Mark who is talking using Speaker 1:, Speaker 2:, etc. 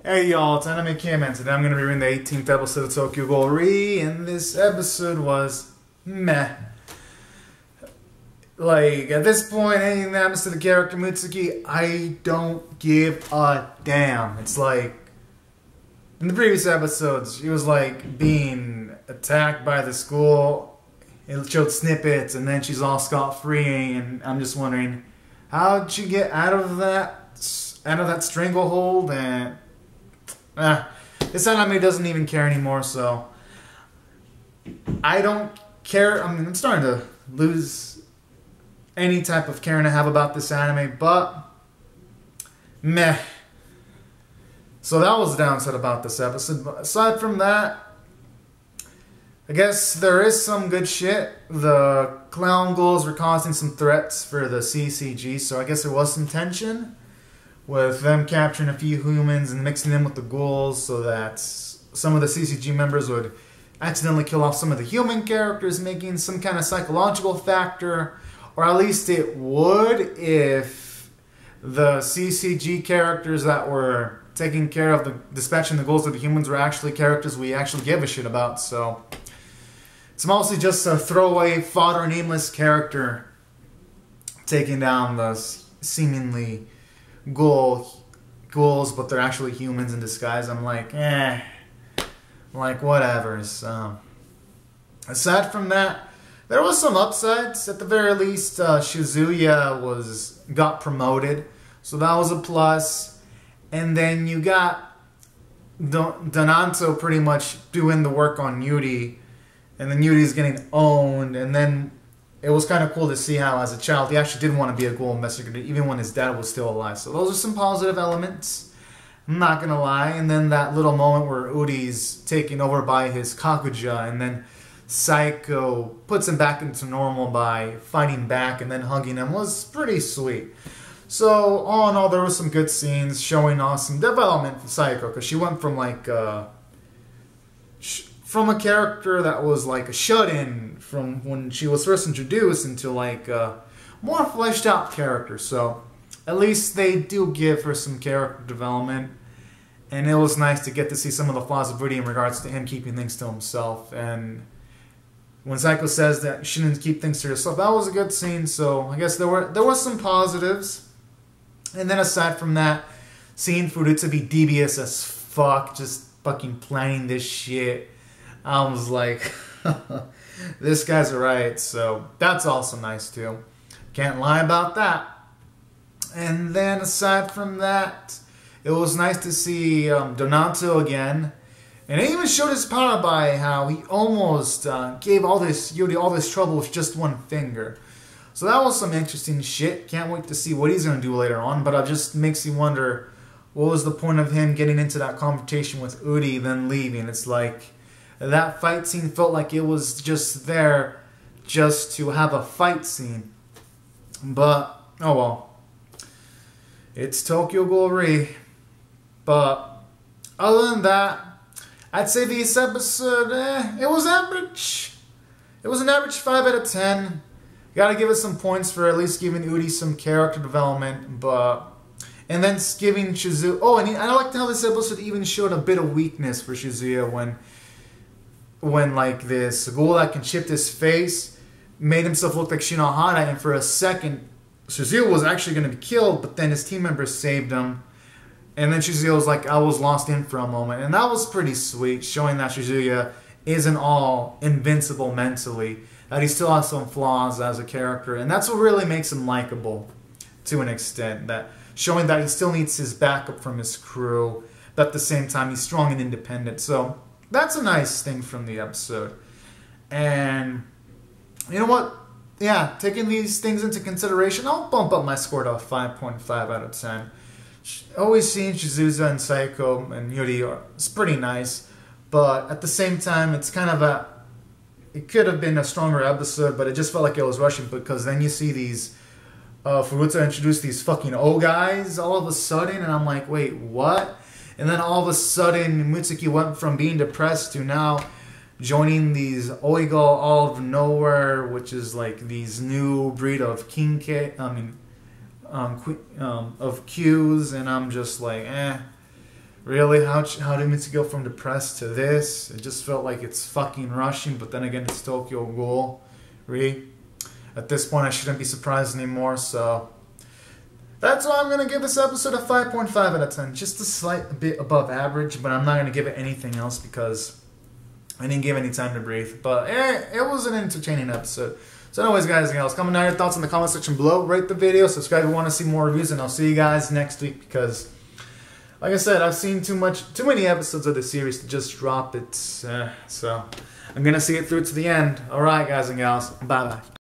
Speaker 1: Hey y'all, it's Anime Cam, and today I'm going to be reading the 18th episode of Tokyo Ghoul, and this episode was meh. Like, at this point, anything that happens to the character Mitsuki, I don't give a damn. It's like, in the previous episodes, she was like being attacked by the school. It showed snippets, and then she's all scot-free, and I'm just wondering, how'd she get out of that stranglehold? And this anime doesn't even care anymore, so I don't care. I mean, I'm starting to lose any type of caring I have about this anime, but meh. So that was the downside about this episode. But aside from that, I guess there is some good shit. The clown ghouls were causing some threats for the CCG, so I guess there was some tension with them capturing a few humans and mixing them with the ghouls so that some of the CCG members would accidentally kill off some of the human characters, making some kind of psychological factor, or at least it would if the CCG characters that were taking care of the dispatching the ghouls of the humans were actually characters we actually give a shit about. So it's mostly just a throwaway, fodder, nameless character taking down the seemingly ghouls, but they're actually humans in disguise. I'm like, like whatever. So, aside from that, there was some upsides. At the very least, Shizuya got promoted, so that was a plus. And then you got Donato pretty much doing the work on Yuri, and then Yuri's getting owned, and then it was kind of cool to see how, as a child, he actually did want to be a ghoul investigator, even when his dad was still alive. So those are some positive elements, I'm not going to lie. And then that little moment where Uri's taken over by his Kakuja, and then Psycho puts him back into normal by fighting back and then hugging him, was pretty sweet. So, all in all, there were some good scenes showing off some development for Psycho, because she went from like from a character that was like a shut-in from when she was first introduced into like a more fleshed out character. So at least they do give her some character development, and it was nice to get to see some of the flaws of Rudy in regards to him keeping things to himself. And when Psycho says that you shouldn't keep things to yourself, that was a good scene. So I guess there was some positives. And then aside from that, seeing Furutsu be devious as fuck, just fucking planning this shit, I was like, this guy's right. So that's also nice too. Can't lie about that. And then aside from that, it was nice to see Donato again. And it even showed his power by how he almost gave Yuri all this trouble with just one finger. So that was some interesting shit. Can't wait to see what he's going to do later on. But it just makes you wonder, what was the point of him getting into that confrontation with Uri, then leaving? It's like, that fight scene felt like it was just there just to have a fight scene. But, oh well. It's Tokyo Ghoul. But, other than that, I'd say this episode, it was average. It was an average 5 out of 10. Gotta give it some points for at least giving Uri some character development, and then giving Shizuya... Oh, and I liked how this episode even showed a bit of weakness for Shizuya when like this ghoul that can shift his face made himself look like Shinohara, and for a second Shizuya was actually going to be killed, but then his team members saved him, and then Shizuya was like, I was lost in for a moment, and that was pretty sweet, showing that Shizuya isn't all invincible mentally, that he still has some flaws as a character, and that's what really makes him likable to an extent, that showing that he still needs his backup from his crew, but at the same time he's strong and independent. So that's a nice thing from the episode. And you know what? Yeah, taking these things into consideration, I'll bump up my score to a 5.5 out of 10. Always seeing Shizuya and Psycho and Yuri is pretty nice, but at the same time, it's kind of it could have been a stronger episode, but it just felt like it was rushing, because then you see these Furutsu introduce these fucking O guys all of a sudden, and I'm like, wait, what? And then all of a sudden, Mitsuki went from being depressed to now joining these Oigo all of nowhere, which is like these new breed of of Qs, and I'm just like, Really? How do you mean to go from depressed to this? It just felt like it's fucking rushing, but then again, it's Tokyo Ghoul. At this point, I shouldn't be surprised anymore, so... That's why I'm going to give this episode a 5.5 out of 10. Just a slight bit above average, but I'm not going to give it anything else because I didn't give any time to breathe. But it was an entertaining episode. So anyways, guys and gals, comment down your thoughts in the comment section below. Rate the video, subscribe if you want to see more reviews, and I'll see you guys next week because, like I said, I've seen too many episodes of this series to just drop it. So I'm going to see it through to the end. Alright, guys and gals. Bye-bye.